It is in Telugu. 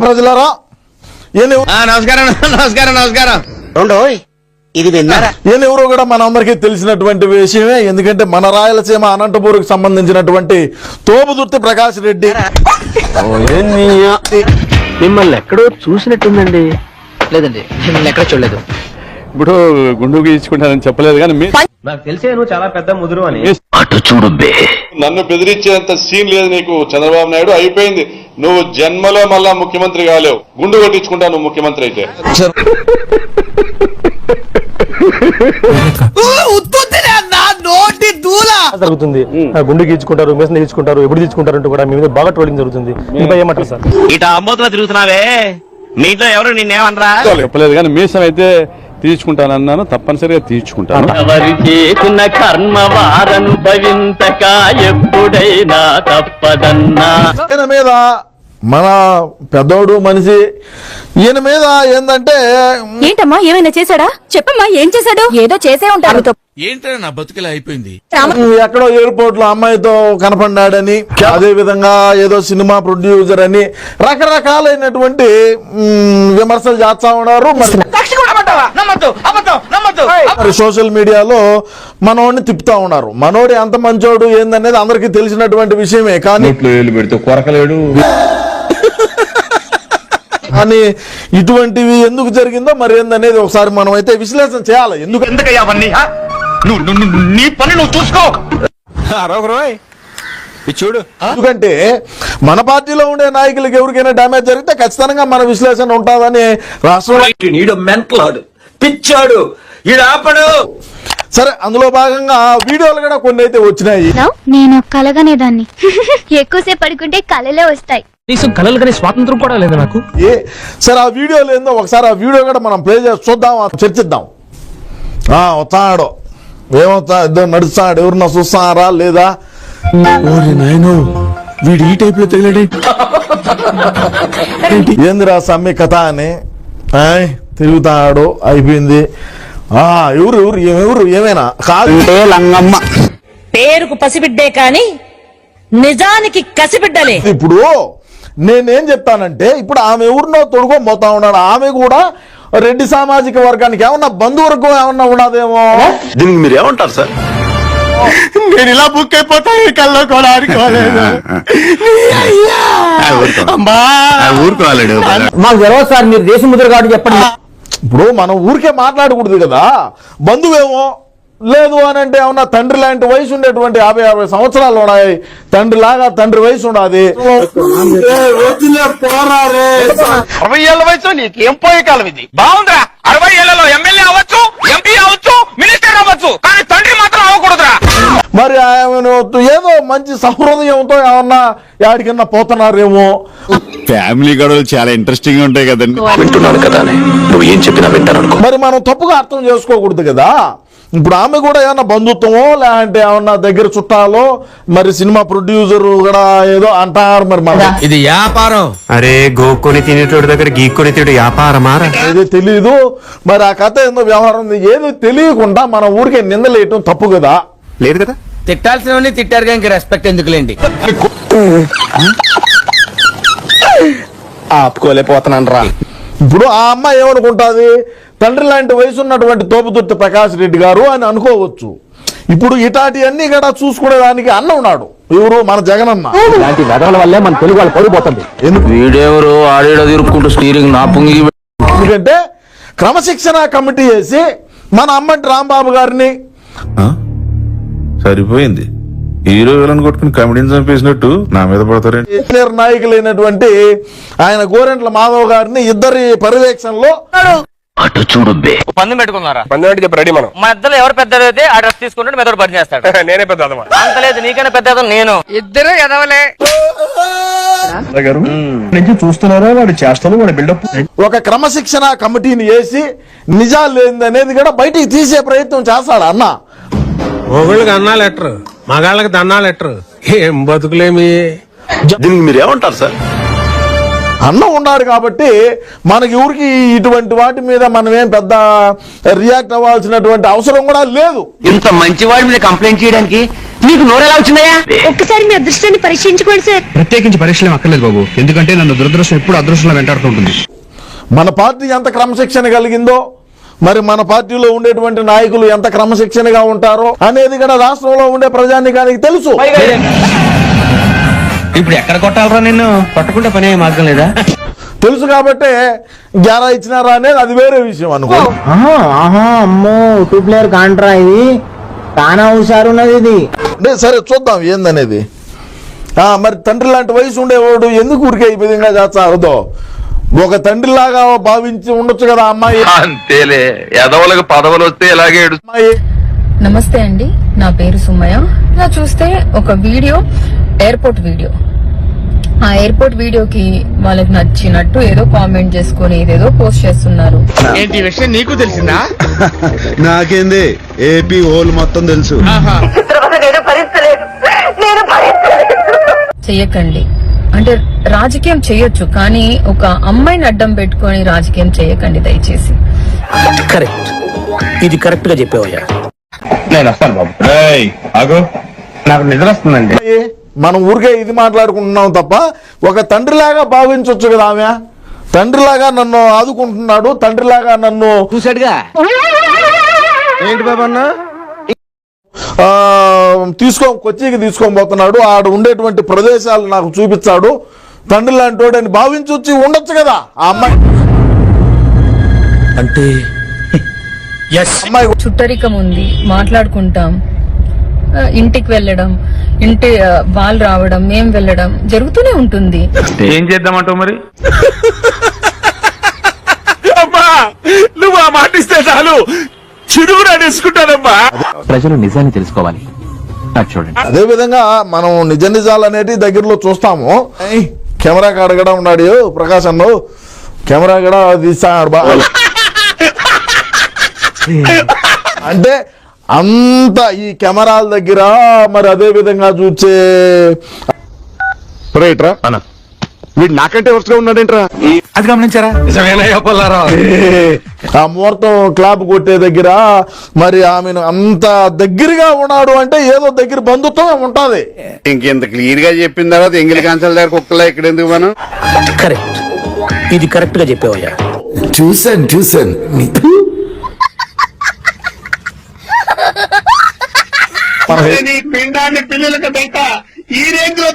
ప్రజలారా నమస్కారం నమస్కారం నమస్కారం. ఇది విన్నారా? ఎవరో కూడా మనందరికీ తెలిసినటువంటి విషయమే. ఎందుకంటే మన రాయలసీమ అనంతపూర్కి సంబంధించినటువంటి తోపుదుర్తి ప్రకాష్ రెడ్డి. మిమ్మల్ని ఎక్కడో చూసినట్టుందండి. లేదండి, మిమ్మల్ని ఎక్కడ చూడలేదు. ఇప్పుడు గుండు గీయించుకుంటానని చెప్పలేదు కానీ నాకు తెలిసే నువ్వు చాలా పెద్ద ముదురు అని. అటు చూడు బే. నన్ను బెదిరించేంత సీన్ లేదు నీకు చంద్రబాబు నాయుడు. అయిపోయింది, నువ్వు జన్మలో మళ్ళా ముఖ్యమంత్రి కాలేవు. గుండు కొట్టించుకుంటా నువ్వు ముఖ్యమంత్రి అయితే. జరుగుతుంది గుండు గీచుకుంటారు, మిషన్ గీచుకుంటారు, ఎప్పుడు తీసుకుంటారు అంటూ కూడా మీ మీద బాగా ట్రోలింగ్ జరుగుతుంది. మీపై ఏమంటారు సార్? ఇట అమ్మోతుగా తిరుగుతున్నావే, మీ ఇంట్లో ఎవరు నిన్నేమనరా? చెప్పలేదు కానీ మీసం అయితే తీర్చుకుంటానన్నాను, తప్పనిసరిగా తీర్చుకుంటాను. ఎవరి చేసిన కర్మ వారనుభవించక ఎప్పుడైనా తప్పదన్నా. ఈయన మీద మన పెద్దోడు మనిషి, ఈయన మీద ఏందంటే ఏంటమ్మా ఏమైనా చేశాడా? చెప్పమ్మా, ఏం చేశాడు? ఏదో చేసే ఉంటాడు. ఏంటంటే నా బతుకులా అయిపోయింది. ఎక్కడో ఎయిర్పోర్ట్ లో అమ్మాయితో కనపడ్డాడని, అదే విధంగా ఏదో సినిమా ప్రొడ్యూసర్ అని రకరకాలైనటువంటి విమర్శలు చేస్తా ఉన్నారు. మరి సోషల్ మీడియాలో మనోడిని తిప్పుతా ఉన్నారు. మనోడు ఎంత మంచోడు ఏందనేది అందరికీ తెలిసినటువంటి విషయమే. కానీ పెడితే కొరకలేడు. కానీ ఇటువంటివి ఎందుకు జరిగిందో మరి ఏందనేది ఒకసారి మనం అయితే విశ్లేషణ చేయాలి. ఎందుకయ్యా అవన్నీ? నీ పని నువ్వు చూసుకో. చూడు, ఎందుకంటే మన పార్టీలో ఉండే నాయకులకు ఎవరికైనా డ్యామేజ్ జరిగితే ఖచ్చితంగా మన విశ్లేషణ ఉంటుందని రాష్ట్రంలో పిచ్చాడు ఈడాపడు. సరే, అందులో భాగంగా వీడియోలు కూడా కొన్ని అయితే వచ్చినాయి. నేను కలగనేదాన్ని. ఎక్కువసేపు పడుకుంటే కళలే వస్తాయి. కళలు కానీ స్వాతంత్రం కూడా లేదు నాకు. సరే, ఆ వీడియోలు ఏందో ఒకసారి ఆ వీడియో కూడా మనం ప్లే చేసి చూద్దాం, చర్చిద్దాం. వస్తాడు, ఏమవుతా ఇద్దరు నడుస్తాడు, ఎవరన్నా చూస్తారా లేదా? నాయను వీడు ఈ టైప్ లో తగిలాడే. ఏందిరా సమ్మె కథ అని తిరుగుతాడు. అయిపోయింది. ఎవరు ఎవరు ఎవరు ఏమైనా కాదు, లంగమ్మ పేరుకు పసిబిడ్డే కాని నిజానికి కసిబిడ్డలే. ఇప్పుడు నేనేం చెప్తానంటే, ఇప్పుడు ఆమె ఎవరినో తొడుగో పోతా ఉన్నాడు. ఆమె కూడా రెడ్డి సామాజిక వర్గానికి ఏమన్నా బంధువర్గం ఏమన్నా ఉన్నదేమో. దీనికి మీరు ఏమంటారు సార్? నేను ఇలా బుక్ అయిపోతా కల్లో కూడా ఆడుకోలేదు. ఊరుకోవాలడు. మాకు తెలియదు సార్, మీరు దేశ ముద్ర కాబట్టి చెప్పండి. ఇప్పుడు మనం ఊరికే మాట్లాడకూడదు కదా. బంధువేమో లేదు అని అంటే ఏమన్నా తండ్రి లాంటి వయసు ఉండేటువంటి 50-60 సంవత్సరాలు ఉన్నాయి. తండ్రి లాగా తండ్రి వయసు ఉండదు. 60 ఏళ్ల వయసు నీకేం పోయే కాలం ఇది? బాగుందిరా. 60 ఏళ్లలో ఎమ్మెల్యే అవ్వచ్చు, ఎంపీ అవ్వచ్చు, మినిస్టర్ అవ్వచ్చు, కానీ తండ్రి మాత్రం అవ్వకూడదురా. మరి ఆయన ఏదో మంచి సహృదయంతో ఏమన్నా యాడికన్నా పోతున్నారేమో. ఫ్యామిలీ గొడవలు చాలా ఇంట్రెస్టింగ్ ఉంటాయి కదండి. వింటున్నాను కదా, నువ్వు ఏం చెప్పినా వింటాను. మరి మనం తప్పుగా అర్థం చేసుకోకూడదు కదా. ఇప్పుడు ఆమె కూడా ఏమన్నా బంధుత్వమో లేదంటే ఏమన్నా దగ్గర చుట్టాలో, మరి సినిమా ప్రొడ్యూసర్ కూడా ఏదో అంటారు. మరి మన ఇది వ్యాపారం. అరే గోక్కొని తినేటోడి దగ్గర గీక్కొని తిడు వ్యాపారమా? ఏదో తెలీదు. మరి ఆ కథ ఏందో వ్యవహారం ఉంది. ఏదో తెలియకుండా మన ఊరికే నిందలేయటం తప్పు కదా. లేదు కదా. తిట్టాల్సినవన్నీ తిట్టారుగా, ఇంక రెస్పెక్ట్ ఎందుకులేండి. ఆపుకోలేకపోతున్నాను రా. ఇప్పుడు ఆ అమ్మాయి ఏమనుకుంటుంది, తండ్రి లాంటి వయసు ఉన్నటువంటి తోపుదుర్తి ప్రకాష్ రెడ్డి గారు అని అనుకోవచ్చు. ఇప్పుడు ఇటాటి అన్ని కూడా చూసుకునేదానికి అన్న ఉన్నాడు. ఎవరు? మన జగనన్న. ఇలాంటి వెధవల వల్లే మన తెలుగు వాళ్ళు పడిపోతుంది. వీడెవరు ఆడేడ తిరుక్కుంటూ స్టీరింగ్ నా పొంగి. ఎందుకంటే క్రమశిక్షణ కమిటీ వేసి మన అమ్మటి రాంబాబు గారిని సరిపోయింది. హీరో విలన్ కొట్టుకుని కమెడీని చంపేసినట్టు నా మీద పడతారండి. సీనియర్ నాయకులైనటువంటి ఆయన గోరెంట్ల మాధవ్ గారిని ఇద్దరి పర్యవేక్షణలో అటు చూడు బే. పందెం పెట్టుకున్నారా? పందెం చెప్పి రెడీ మనం. మా ఇద్దరు ఎవరు పెద్ద అయితే ఆ డ్రెస్ తీసుకుంటే మెదడు పని చేస్తాడు. నేనే పెద్ద అంత లేదు, నీకైనా పెద్ద నేను. ఇద్దరు ఎదవలే. నుంచి చూస్తున్నారా వాడు చేస్తాను, వాడు బిల్డప్. ఒక క్రమశిక్షణ కమిటీని వేసి నిజాలు లేదనేది కూడా బయటికి తీసే ప్రయత్నం చేస్తాడు అన్న. మొగుళ్ళకి అన్నా లెటర్, మగాళ్ళకి దన్నా లెటర్. ఏం బతుకులేమి. దీనికి మీరు ఏమంటారు సార్? అన్న ఉన్నాడు కాబట్టి మనకి ఊరికి ఇటువంటి వాటి మీద మనం ఏం పెద్ద రియాక్ట్ అవ్వాల్సినటువంటి అవసరం కూడా లేదు. ఇంత మంచి వాడి మీద కంప్లైంట్ చేయడానికి నీకు నోరెలా వచ్చిందయ్యా? ఒక్కసారి మీ అదృష్టాన్ని పరీక్షించుకోండి సార్. ప్రత్యేకించి పరీక్షలు అక్కర్లేదు బాబు, ఎందుకంటే నన్ను దురదృష్టం ఎప్పుడు అదృష్టంలో వెంటాడుతుంటుంది. మన పార్టీ ఎంత క్రమశిక్షణ కలిగిందో, మరి మన పార్టీలో ఉండేటువంటి నాయకులు ఎంత క్రమశిక్షణగా ఉంటారో అనేది కూడా రాష్ట్రంలో ఉండే ప్రజానీకానికి తెలుసు. ఇప్పుడు ఎక్కడ కొట్టాలరా నిన్ను? కొట్టకుండా పనే మార్గం లేదా? తెలుసు కాబట్టే గ్యారా ఇచ్చినారా అనేది అది వేరే విషయం అనుకో. అమ్మో, టూ ప్లేయర్ కాంట్రా ఇది, తానా హుషారున్నది ఇది. అంటే సరే చూద్దాం ఏందనేది. మరి తండ్రి లాంటి వయసు ఉండేవాడు ఎందుకు ఊరికే ఈ విధంగా చేస్తారో, ఒక తండ్రిలాగా భావించి ఉండొచ్చు కదా అమ్మాయి. అంతేలే, ఎదవలకు పదవులు వస్తే ఇలాగే అమ్మాయి నమస్తే అండి, నా పేరు సుమయ్య. ఇలా చూస్తే ఒక వీడియో, ఎయిర్పోర్ట్ వీడియో. ఆ ఎయిర్పోర్ట్ వీడియోకి వాళ్ళకి నచ్చినట్టు ఏదో కామెంట్ చేసుకొని ఏదేదో పోస్ట్ చేస్తున్నారు. ఏంటి విషయం నీకు తెలిసిందా? నాకేంది, ఏపీ హోల్ మొత్తం తెలుసు. చెయ్యకండి. అంటే రాజకీయం చేయొచ్చు, కానీ ఒక అమ్మాయిని అడ్డం పెట్టుకొని రాజకీయం చేయకండి దయచేసి. కరెక్ట్, ఇది కరెక్ట్ గా చెప్పావయ్యా. నేను వస్తాను బాబు. నాకు నిద్ర వస్తుందండి. మనం ఊరికే ఇది మాట్లాడుకుంటున్నాం తప్ప ఒక తండ్రిలాగా భావించవచ్చు కదా ఆమె. తండ్రిలాగా నన్ను ఆదుకుంటున్నాడు, తండ్రిలాగా నన్ను చూసాడుగా. ఏంటి బాబు అన్న? కొచ్చికి తీసుకొని పోతున్నాడు, ఆడ ఉండేటువంటి ప్రదేశాలు నాకు చూపించాడు, తండ్రి లాంటి వాడు అని భావించి ఉండొచ్చు కదా ఆ అమ్మాయి. అంటే అమ్మాయి చుట్టరికం ఉంది, మాట్లాడుకుంటాం, ఇంటికి వెళ్ళడం, ఇంటి వాళ్ళు రావడం, మేం వెళ్ళడం జరుగుతూనే ఉంటుంది. ఏం చేద్దామంటావు మరి? అమ్మా, నువ్వు ఆ మాట ఇస్తే చాలు, చిరుగురు అనేసుకుంటానమ్మా. ప్రజలు నిజాన్ని తెలుసుకోవాలి, అది చూడండి. అదే విధంగా మనం నిజ నిజాలు అనేటి దగ్గరలో చూస్తాము. కెమెరా కాడ కూడా ఉన్నాడు ప్రకాశ్ అన్న, కెమెరా కూడా తీస్తాడు బాగా. అంటే అంత ఈ కెమెరాల దగ్గర మరి అదే విధంగా చూసే రైట్రా వీడు నాకంటే వరుసగా ఉన్నాడేంట్రా? అది గమనించారా? నిజమేనయ్యా పుల్లారావు. ఆ ముహూర్తం క్లాప్ కొట్టే దగ్గర మరి ఆమెను అంత దగ్గరగా ఉన్నాడు అంటే ఏదో దగ్గర బంధుత్వం ఉంటది. ఇంకెంత క్లియర్ గా చెప్పిన తర్వాత ఎంగిలి కాంచాల దగ్గర కుక్కలా ఇక్కడ ఎందుకు మనం? కరెక్ట్, ఇది కరెక్ట్ గా చెప్పావయ్యా. చూసాను పిండాన్ని పిల్లలకు ఈ రేంజ్ లో